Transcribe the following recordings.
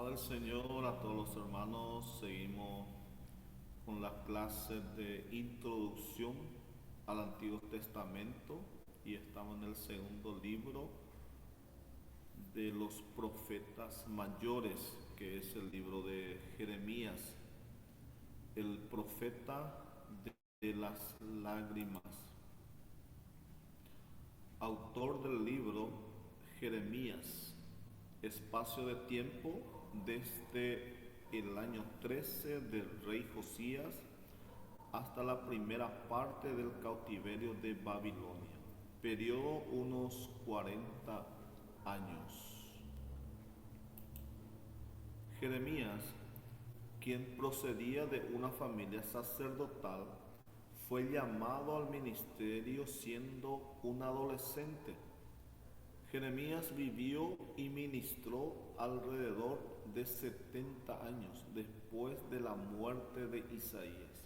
del Señor a todos los hermanos. Seguimos con las clases de introducción al Antiguo Testamento y estamos en el segundo libro de los profetas mayores, que es el libro de Jeremías, el profeta de las lágrimas. Autor del libro Jeremías, espacio de tiempo desde el año 13 del rey Josías hasta la primera parte del cautiverio de Babilonia, periodo unos 40 años. Jeremías, quien procedía de una familia sacerdotal, fue llamado al ministerio siendo un adolescente. Jeremías vivió y ministró alrededor de 70 años después de la muerte de Isaías.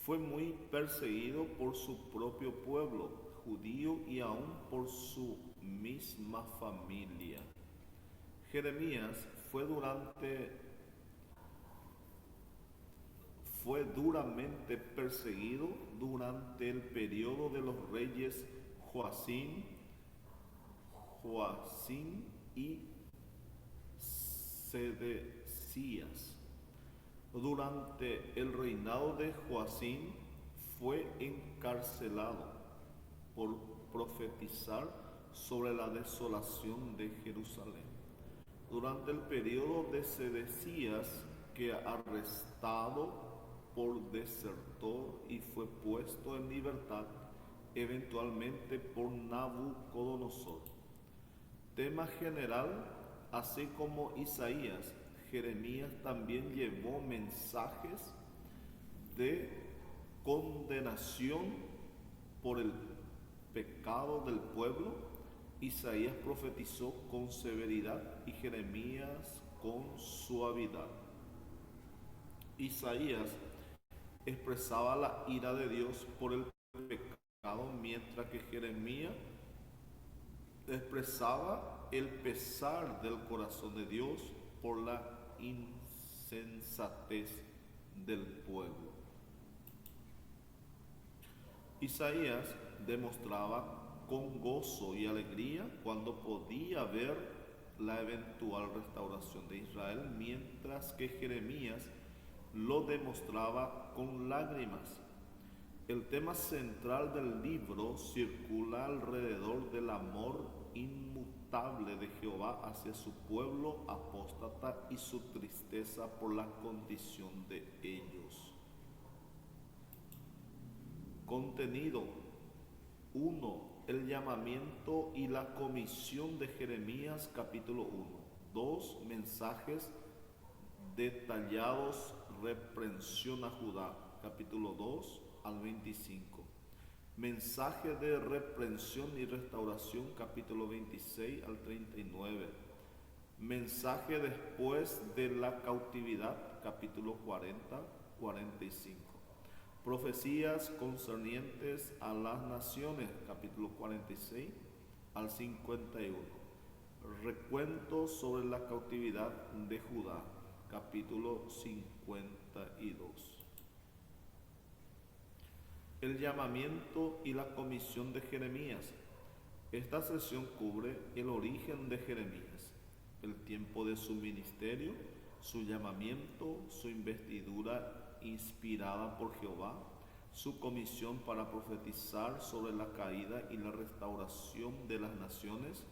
Fue muy perseguido por su propio pueblo judío y aún por su misma familia. Jeremías fue duramente perseguido durante el periodo de los reyes Joacim y Sedecías. Durante el reinado de Joacim fue encarcelado por profetizar sobre la desolación de Jerusalén. Durante el periodo de Sedecías, que arrestado por desertor y fue puesto en libertad eventualmente por Nabucodonosor. Tema general, así como Isaías, Jeremías también llevó mensajes de condenación por el pecado del pueblo. Isaías profetizó con severidad y Jeremías con suavidad. Isaías expresaba la ira de Dios por el pecado, mientras que Jeremías expresaba el pesar del corazón de Dios por la insensatez del pueblo. Isaías demostraba con gozo y alegría cuando podía ver la eventual restauración de Israel, mientras que Jeremías lo demostraba con lágrimas. El tema central del libro circula alrededor del amor inmutable de Jehová hacia su pueblo apóstata y su tristeza por la condición de ellos. Contenido 1. El llamamiento y la comisión de Jeremías, capítulo 1. 2. Mensajes detallados, reprensión a Judá, capítulo 2 al 25. Mensaje de reprensión y restauración, capítulo 26 al 39. Mensaje después de la cautividad, capítulo 40-45. Profecías concernientes a las naciones, capítulo 46 al 51. Recuento sobre la cautividad de Judá, capítulo 52. El llamamiento y la comisión de Jeremías. Esta sesión cubre el origen de Jeremías, el tiempo de su ministerio, su llamamiento, su investidura inspirada por Jehová, su comisión para profetizar sobre la caída y la restauración de las naciones,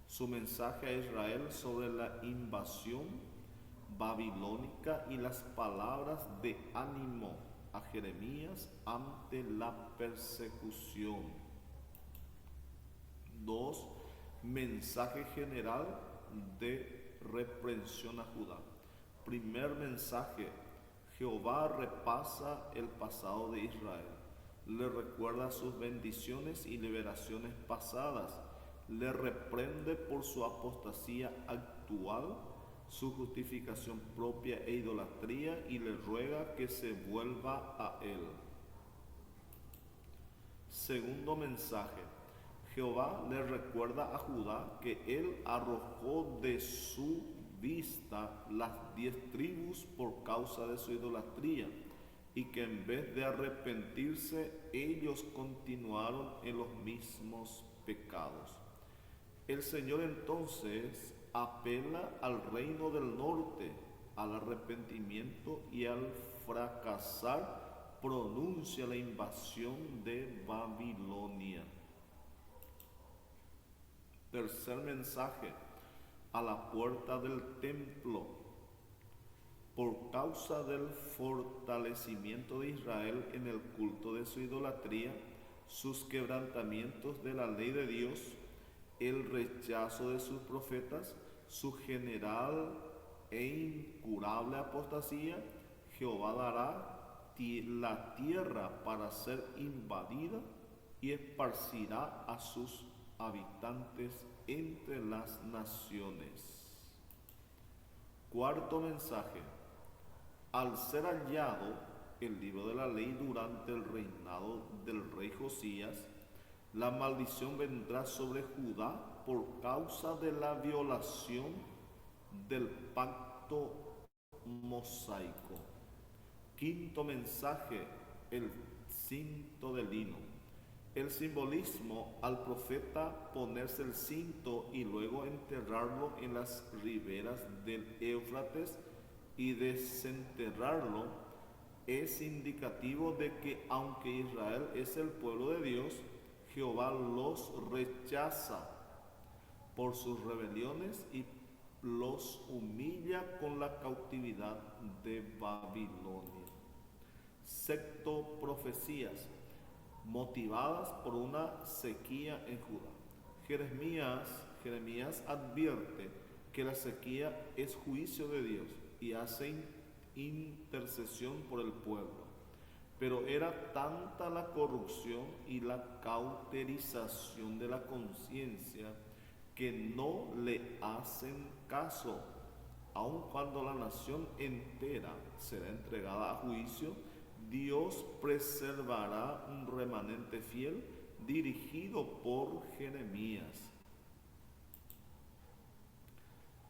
su mensaje a Israel sobre la invasión babilónica y las palabras de ánimo a Jeremías ante la persecución. 2. Mensaje general de reprensión a Judá. Primer mensaje: Jehová repasa el pasado de Israel, le recuerda sus bendiciones y liberaciones pasadas, le reprende por su apostasía actual, su justificación propia e idolatría, y le ruega que se vuelva a él. Segundo mensaje: Jehová le recuerda a Judá que él arrojó de su vista las 10 tribus por causa de su idolatría, y que en vez de arrepentirse, ellos continuaron en los mismos pecados. El Señor entonces apela al reino del norte, al arrepentimiento, y al fracasar pronuncia la invasión de Babilonia. Tercer mensaje: a la puerta del templo. Por causa del fortalecimiento de Israel en el culto de su idolatría, sus quebrantamientos de la ley de Dios, el rechazo de sus profetas, su general e incurable apostasía, Jehová dará la tierra para ser invadida y esparcirá a sus habitantes entre las naciones. Cuarto mensaje: al ser hallado el libro de la ley durante el reinado del rey Josías, la maldición vendrá sobre Judá por causa de la violación del pacto mosaico. Quinto mensaje: el cinto de lino. El simbolismo al profeta ponerse el cinto y luego enterrarlo en las riberas del Éufrates y desenterrarlo es indicativo de que aunque Israel es el pueblo de Dios, Jehová los rechaza por sus rebeliones y los humilla con la cautividad de Babilonia. Sexto, profecías motivadas por una sequía en Judá. Jeremías advierte que la sequía es juicio de Dios y hace intercesión por el pueblo. Pero era tanta la corrupción y la cauterización de la conciencia que no le hacen caso. Aun cuando la nación entera será entregada a juicio, Dios preservará un remanente fiel dirigido por Jeremías.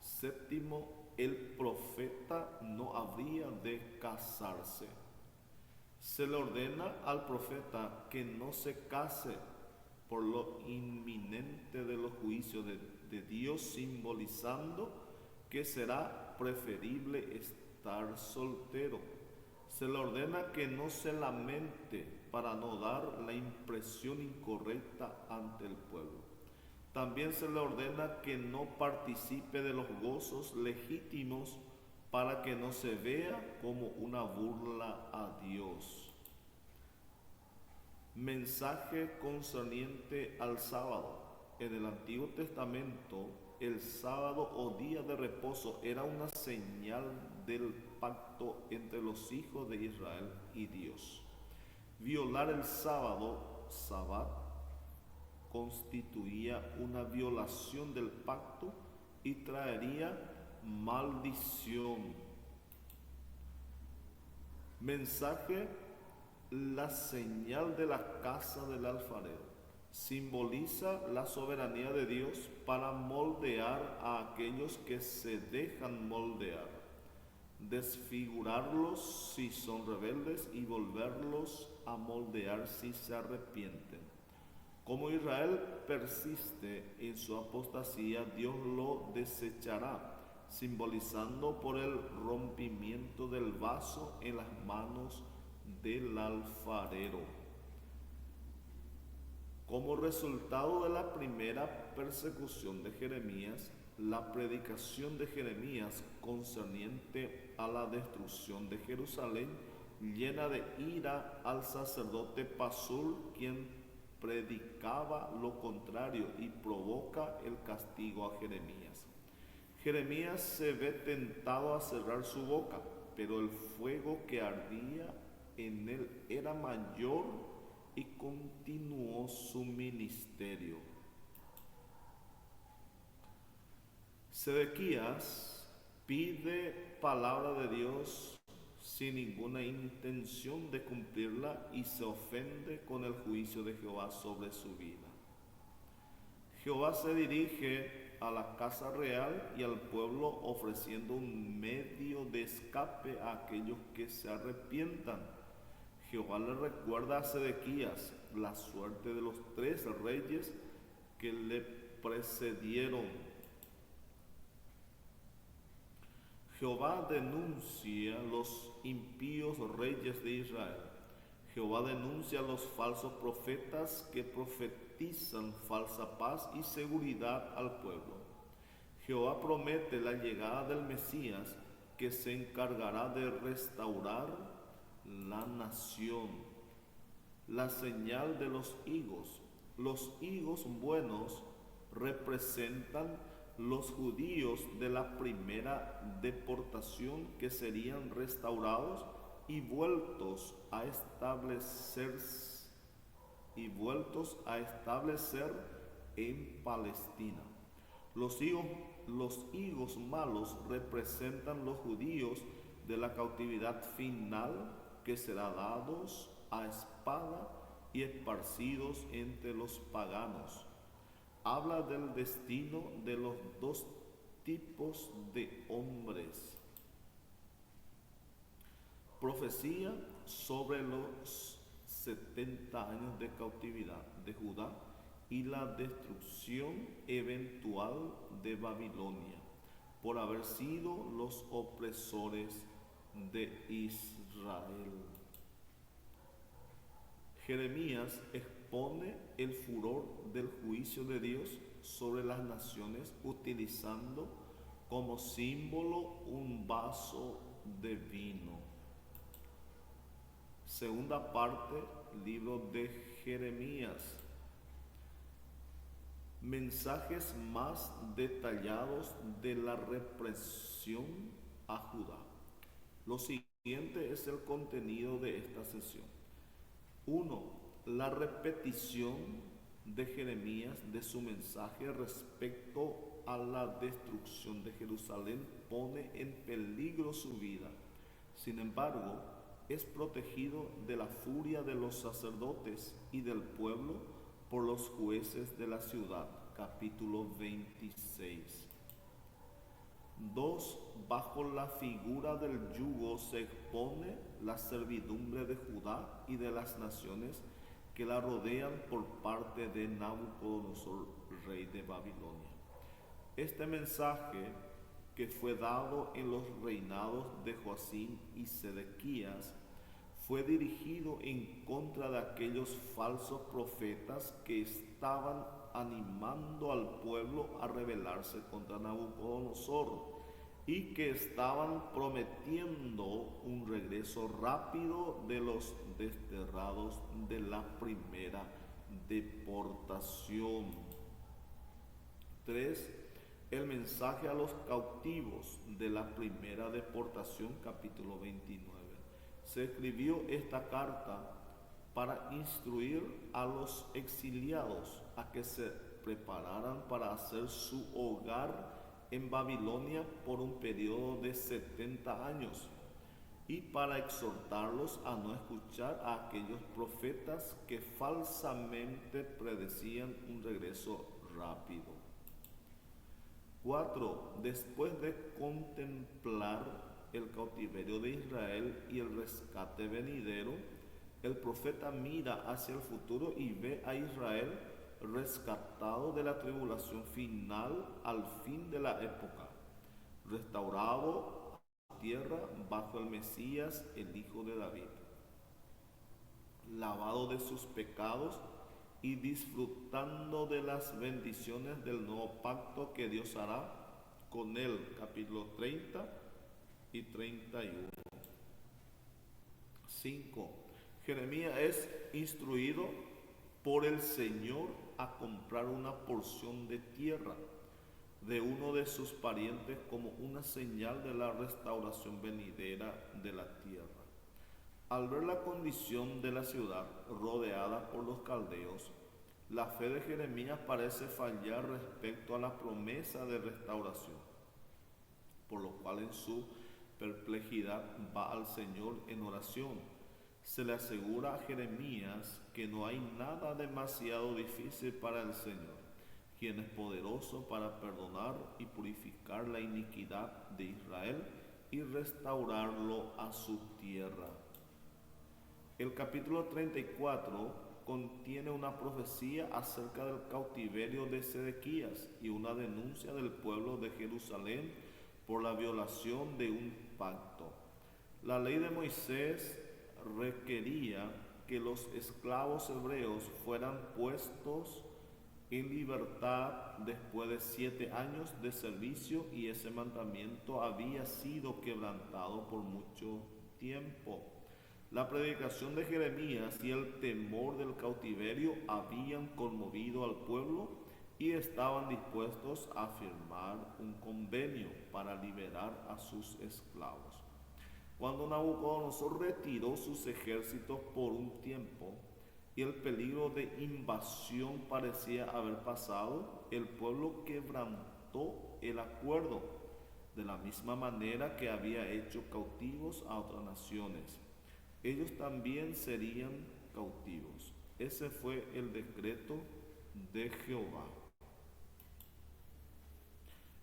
Séptimo, el profeta no habría de casarse. Se le ordena al profeta que no se case por lo inminente de los juicios de Dios, simbolizando que será preferible estar soltero. Se le ordena que no se lamente para no dar la impresión incorrecta ante el pueblo. También se le ordena que no participe de los gozos legítimos para que no se vea como una burla a Dios. Mensaje concerniente al sábado. En el Antiguo Testamento, el sábado o día de reposo era una señal del pacto entre los hijos de Israel y Dios. Violar el sábado, Sabbat, constituía una violación del pacto y traería maldición. Mensaje: la señal de la casa del alfarero. Simboliza la soberanía de Dios para moldear a aquellos que se dejan moldear, desfigurarlos si son rebeldes y volverlos a moldear si se arrepienten. Como Israel persiste en su apostasía, Dios lo desechará, simbolizando por el rompimiento del vaso en las manos del alfarero. Como resultado de la primera persecución de Jeremías, la predicación de Jeremías concerniente a la destrucción de Jerusalén llena de ira al sacerdote Pasur, quien predicaba lo contrario y provoca el castigo a Jeremías. Jeremías se ve tentado a cerrar su boca, pero el fuego que ardía en él era mayor y continuó su ministerio. Sedequías pide palabra de Dios sin ninguna intención de cumplirla y se ofende con el juicio de Jehová sobre su vida. Jehová se dirige a la casa real y al pueblo ofreciendo un medio de escape a aquellos que se arrepientan. Jehová le recuerda a Sedequías la suerte de los 3 reyes que le precedieron. Jehová denuncia los impíos reyes de Israel. Jehová denuncia a los falsos profetas que profetizan falsa paz y seguridad al pueblo. Jehová promete la llegada del Mesías que se encargará de restaurar la nación. La señal de los higos. Los higos buenos representan los judíos de la primera deportación que serían restaurados y vueltos a establecer en Palestina. Los higos malos representan los judíos de la cautividad final que será dados a espada y esparcidos entre los paganos. Habla del destino de los 2 tipos de hombres. Profecía sobre los 70 años de cautividad de Judá y la destrucción eventual de Babilonia por haber sido los opresores de Israel. Jeremías expone el furor del juicio de Dios sobre las naciones utilizando como símbolo un vaso de vino. Segunda parte, libro de Jeremías. Mensajes más detallados de la represión a Judá. Lo siguiente es el contenido de esta sesión. 1. La repetición de Jeremías de su mensaje respecto a la destrucción de Jerusalén pone en peligro su vida. Sin embargo, es protegido de la furia de los sacerdotes y del pueblo por los jueces de la ciudad. Capítulo 26. 2. Bajo la figura del yugo se expone la servidumbre de Judá y de las naciones que la rodean por parte de Nabucodonosor, rey de Babilonia. Este mensaje, que fue dado en los reinados de Joacim y Sedequías, fue dirigido en contra de aquellos falsos profetas que estaban animando al pueblo a rebelarse contra Nabucodonosor y que estaban prometiendo un regreso rápido de los desterrados de la primera deportación. 3. El mensaje a los cautivos de la primera deportación, capítulo 29. Se escribió esta carta para instruir a los exiliados a que se prepararan para hacer su hogar en Babilonia por un periodo de 70 años y para exhortarlos a no escuchar a aquellos profetas que falsamente predecían un regreso rápido. 4. Después de contemplar el cautiverio de Israel y el rescate venidero, el profeta mira hacia el futuro y ve a Israel rescatado de la tribulación final al fin de la época, restaurado a tierra bajo el Mesías, el hijo de David, lavado de sus pecados y disfrutando de las bendiciones del nuevo pacto que Dios hará con él. Capítulo 30 y 31. 5. Jeremías es instruido por el Señor a comprar una porción de tierra de uno de sus parientes como una señal de la restauración venidera de la tierra. Al ver la condición de la ciudad rodeada por los caldeos, la fe de Jeremías parece fallar respecto a la promesa de restauración, por lo cual en su perplejidad va al Señor en oración. Se le asegura a Jeremías que no hay nada demasiado difícil para el Señor, quien es poderoso para perdonar y purificar la iniquidad de Israel y restaurarlo a su tierra. El capítulo 34 contiene una profecía acerca del cautiverio de Sedequías y una denuncia del pueblo de Jerusalén por la violación de un pacto. La ley de Moisés requería que los esclavos hebreos fueran puestos en libertad después de 7 años de servicio, y ese mandamiento había sido quebrantado por mucho tiempo. La predicación de Jeremías y el temor del cautiverio habían conmovido al pueblo y estaban dispuestos a firmar un convenio para liberar a sus esclavos. Cuando Nabucodonosor retiró sus ejércitos por un tiempo y el peligro de invasión parecía haber pasado, el pueblo quebrantó el acuerdo, de la misma manera que había hecho cautivos a otras naciones. Ellos también serían cautivos. Ese fue el decreto de Jehová.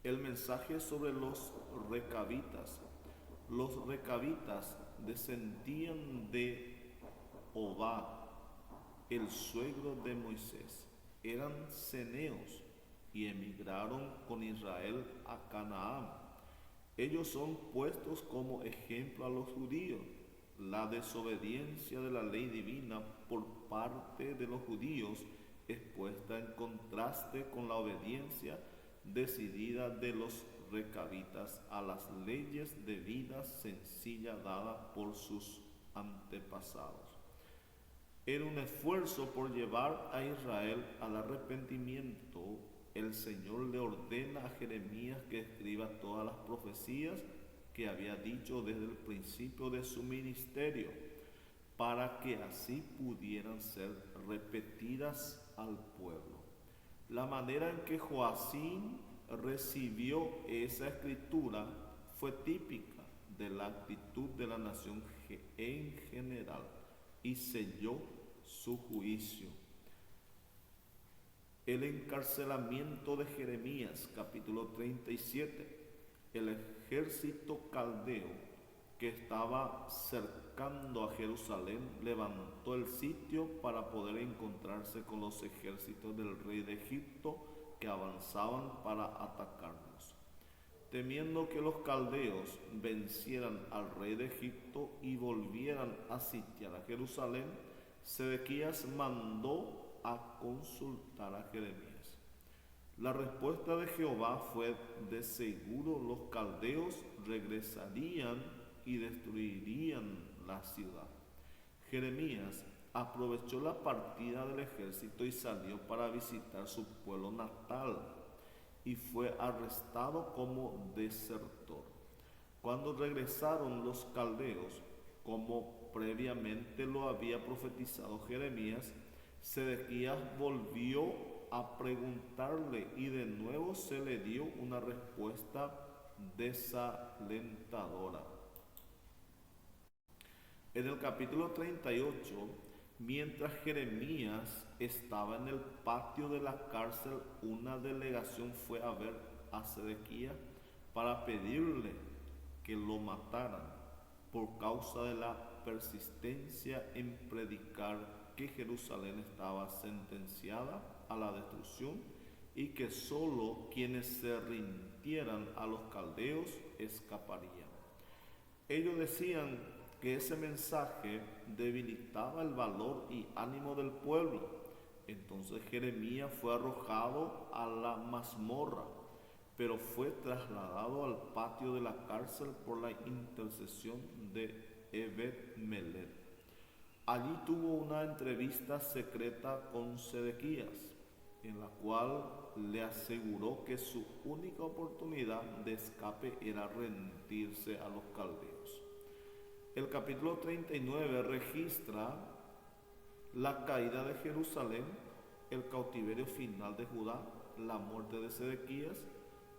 El mensaje sobre los recabitas. Los recabitas descendían de Obad, el suegro de Moisés. Eran ceneos y emigraron con Israel a Canaán. Ellos son puestos como ejemplo a los judíos. La desobediencia de la ley divina por parte de los judíos es puesta en contraste con la obediencia decidida de los recabitas a las leyes de vida sencilla dadas por sus antepasados. En un esfuerzo por llevar a Israel al arrepentimiento, el Señor le ordena a Jeremías que escriba todas las profecías que había dicho desde el principio de su ministerio, para que así pudieran ser repetidas al pueblo. La manera en que Joacim recibió esa escritura fue típica de la actitud de la nación en general y selló su juicio. El encarcelamiento de Jeremías, capítulo 37. El ejército caldeo que estaba cercando a Jerusalén levantó el sitio para poder encontrarse con los ejércitos del rey de Egipto que avanzaban para atacarlos. Temiendo que los caldeos vencieran al rey de Egipto y volvieran a sitiar a Jerusalén, Sedequías mandó a consultar a Jeremías. La respuesta de Jehová fue: de seguro los caldeos regresarían y destruirían la ciudad. Jeremías aprovechó la partida del ejército y salió para visitar su pueblo natal y fue arrestado como desertor. Cuando regresaron los caldeos, como previamente lo había profetizado Jeremías, Sedequías volvió a preguntarle y de nuevo se le dio una respuesta desalentadora. En el capítulo 38, mientras Jeremías estaba en el patio de la cárcel, una delegación fue a ver a Sedequías para pedirle que lo mataran por causa de la persistencia en predicar que Jerusalén estaba sentenciada a la destrucción y que solo quienes se rindieran a los caldeos escaparían. Ellos decían que ese mensaje debilitaba el valor y ánimo del pueblo. Entonces Jeremías fue arrojado a la mazmorra, pero fue trasladado al patio de la cárcel por la intercesión de Ebed-Melech. Allí tuvo una entrevista secreta con Sedequías, en la cual le aseguró que su única oportunidad de escape era rendirse a los caldeos. El capítulo 39 registra la caída de Jerusalén, el cautiverio final de Judá, la muerte de Sedequías,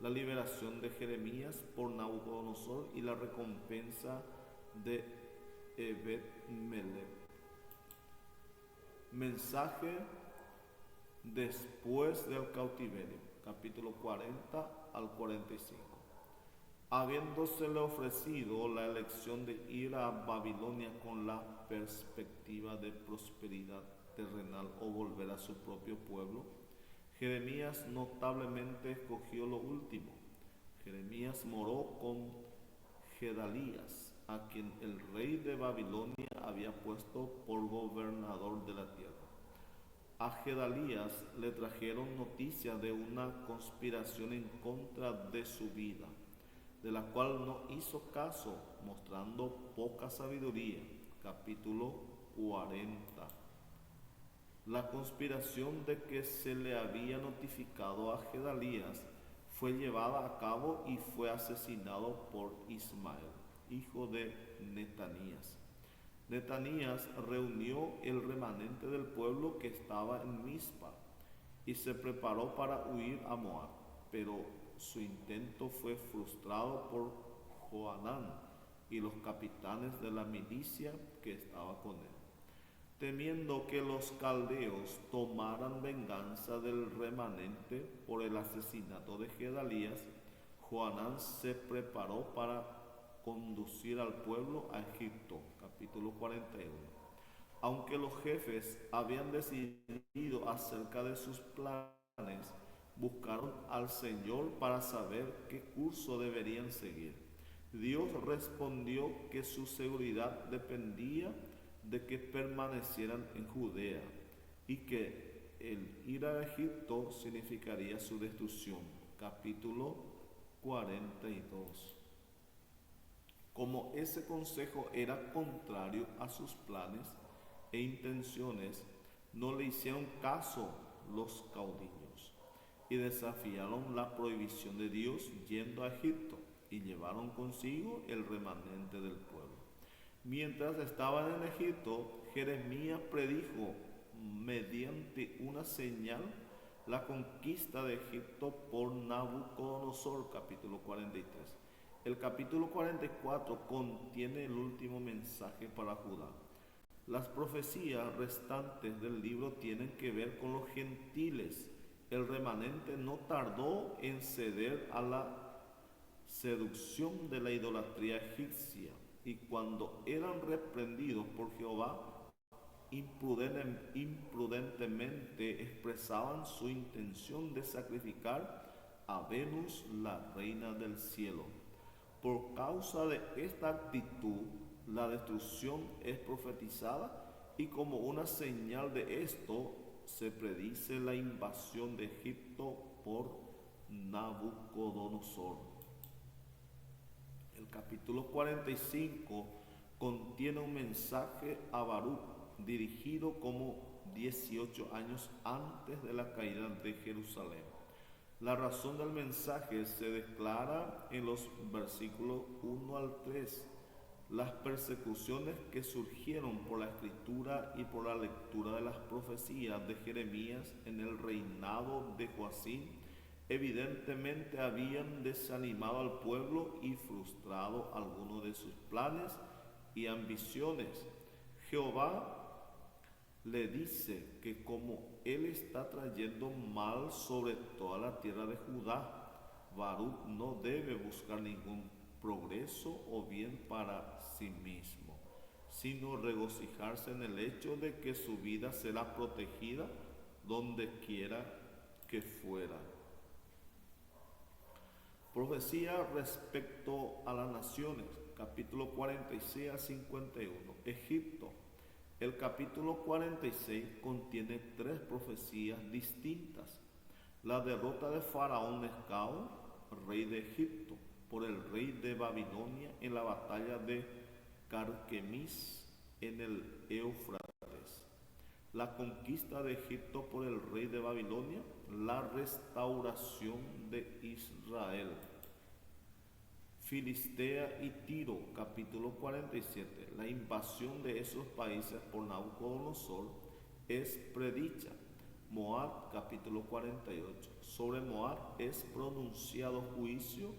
la liberación de Jeremías por Nabucodonosor y la recompensa de Ebed-Melech. Mensaje después del cautiverio. capítulo 40 al 45. Habiéndosele ofrecido la elección de ir a Babilonia con la perspectiva de prosperidad terrenal o volver a su propio pueblo, Jeremías notablemente escogió lo último. Jeremías moró con Gedalías, a quien el rey de Babilonia había puesto por gobernador de la tierra. A Gedalías le trajeron noticias de una conspiración en contra de su vida, de la cual no hizo caso, mostrando poca sabiduría. Capítulo 40. La conspiración de que se le había notificado a Gedalías fue llevada a cabo y fue asesinado por Ismael, hijo de Netanías. Netanías reunió el remanente del pueblo que estaba en Mizpa y se preparó para huir a Moab, pero su intento fue frustrado por Johanán y los capitanes de la milicia que estaba con él. Temiendo que los caldeos tomaran venganza del remanente por el asesinato de Gedalías, Johanán se preparó para conducir al pueblo a Egipto. Capítulo 41. Aunque los jefes habían decidido acerca de sus planes, buscaron al Señor para saber qué curso deberían seguir. Dios respondió que su seguridad dependía de que permanecieran en Judea y que el ir a Egipto significaría su destrucción. Capítulo 42. Como ese consejo era contrario a sus planes e intenciones, no le hicieron caso los caudillos y desafiaron la prohibición de Dios yendo a Egipto y llevaron consigo el remanente del pueblo. Mientras estaban en Egipto, Jeremías predijo mediante una señal la conquista de Egipto por Nabucodonosor. Capítulo 43. El capítulo 44 contiene el último mensaje para Judá. Las profecías restantes del libro tienen que ver con los gentiles. El remanente no tardó en ceder a la seducción de la idolatría egipcia, y cuando eran reprendidos por Jehová, imprudentemente expresaban su intención de sacrificar a Venus, la reina del cielo. Por causa de esta actitud, la destrucción es profetizada y como una señal de esto se predice la invasión de Egipto por Nabucodonosor. El capítulo 45 contiene un mensaje a Baruch dirigido como 18 años antes de la caída de Jerusalén. La razón del mensaje se declara en los versículos 1 al 3. Las persecuciones que surgieron por la escritura y por la lectura de las profecías de Jeremías en el reinado de Joacim evidentemente habían desanimado al pueblo y frustrado algunos de sus planes y ambiciones. Jehová le dice que como él está trayendo mal sobre toda la tierra de Judá, Baruch no debe buscar ningún progreso o bien para sí mismo, sino regocijarse en el hecho de que su vida será protegida donde quiera que fuera. Profecía respecto a las naciones, capítulo 46 a 51. Egipto. El capítulo 46 contiene 3 profecías distintas. La derrota de Faraón Necao, rey de Egipto, por el rey de Babilonia en la batalla de Carquemis en el Éufrates. La conquista de Egipto por el rey de Babilonia, la restauración de Israel. Filistea y Tiro, capítulo 47. La invasión de esos países por Nabucodonosor es predicha. Moab, capítulo 48. Sobre Moab es pronunciado juicio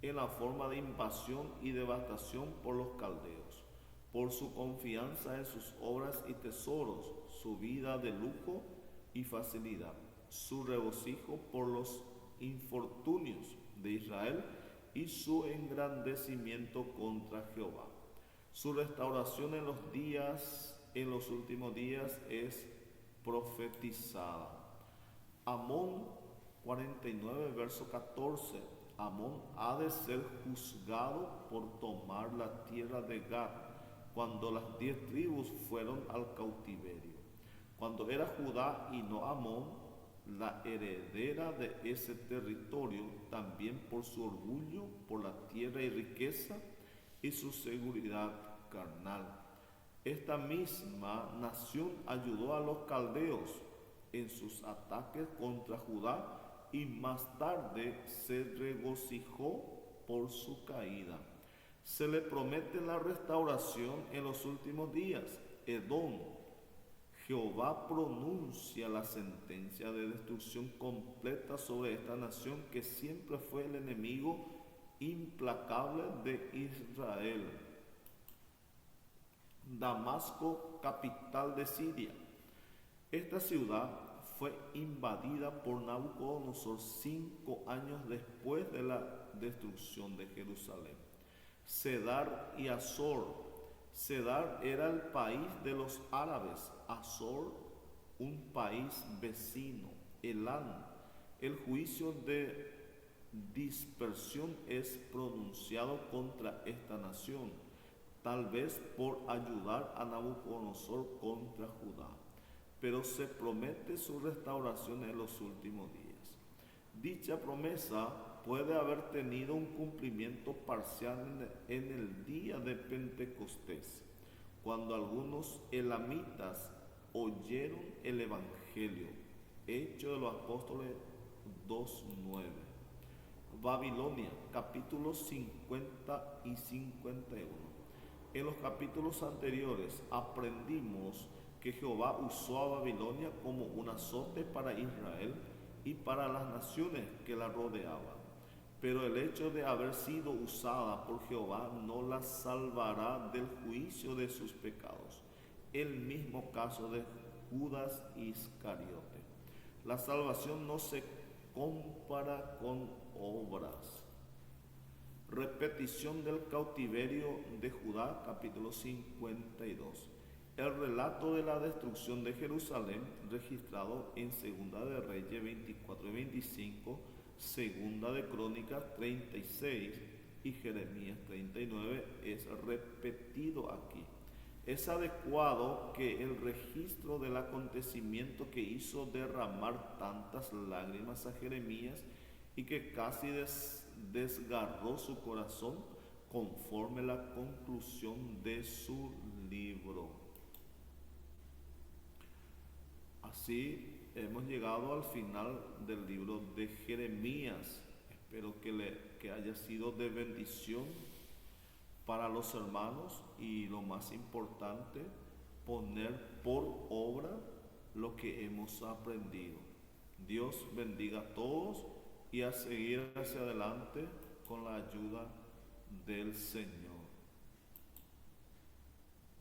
en la forma de invasión y devastación por los caldeos, por su confianza en sus obras y tesoros, su vida de lujo y facilidad, su regocijo por los infortunios de Israel y su engrandecimiento contra Jehová. Su restauración en los últimos días es profetizada. Amón 49, verso 14. Amón ha de ser juzgado por tomar la tierra de Gad, cuando las 10 tribus fueron al cautiverio. Cuando era Judá y no Amón, la heredera de ese territorio, también por su orgullo, por la tierra y riqueza y su seguridad carnal. Esta misma nación ayudó a los caldeos en sus ataques contra Judá y más tarde se regocijó por su caída. Se le promete la restauración en los últimos días. Edom, Jehová pronuncia la sentencia de destrucción completa sobre esta nación que siempre fue el enemigo implacable de Israel. Damasco, capital de Siria. Esta ciudad fue invadida por Nabucodonosor 5 años después de la destrucción de Jerusalén. Cedar y Azor. Cedar era el país de los árabes, Azor un país vecino, Elán. El juicio de dispersión es pronunciado contra esta nación, tal vez por ayudar a Nabucodonosor contra Judá, pero se promete su restauración en los últimos días. Dicha promesa puede haber tenido un cumplimiento parcial en el día de Pentecostés, cuando algunos elamitas oyeron el Evangelio. Hechos de los Apóstoles 2:9. Babilonia, capítulos 50 y 51. En los capítulos anteriores aprendimos que Jehová usó a Babilonia como un azote para Israel y para las naciones que la rodeaban. Pero el hecho de haber sido usada por Jehová no la salvará del juicio de sus pecados. El mismo caso de Judas Iscariote. La salvación no se compara con obras. Repetición del cautiverio de Judá, capítulo 52. El relato de la destrucción de Jerusalén, registrado en Segunda de Reyes 24 y 25, Segunda de Crónicas 36 y Jeremías 39, es repetido aquí. Es adecuado que el registro del acontecimiento que hizo derramar tantas lágrimas a Jeremías y que casi desgarró su corazón, conforme la conclusión de su libro. Así hemos llegado al final del libro de Jeremías. Espero que haya sido de bendición para los hermanos y, lo más importante, poner por obra lo que hemos aprendido. Dios bendiga a todos y a seguir hacia adelante con la ayuda del Señor.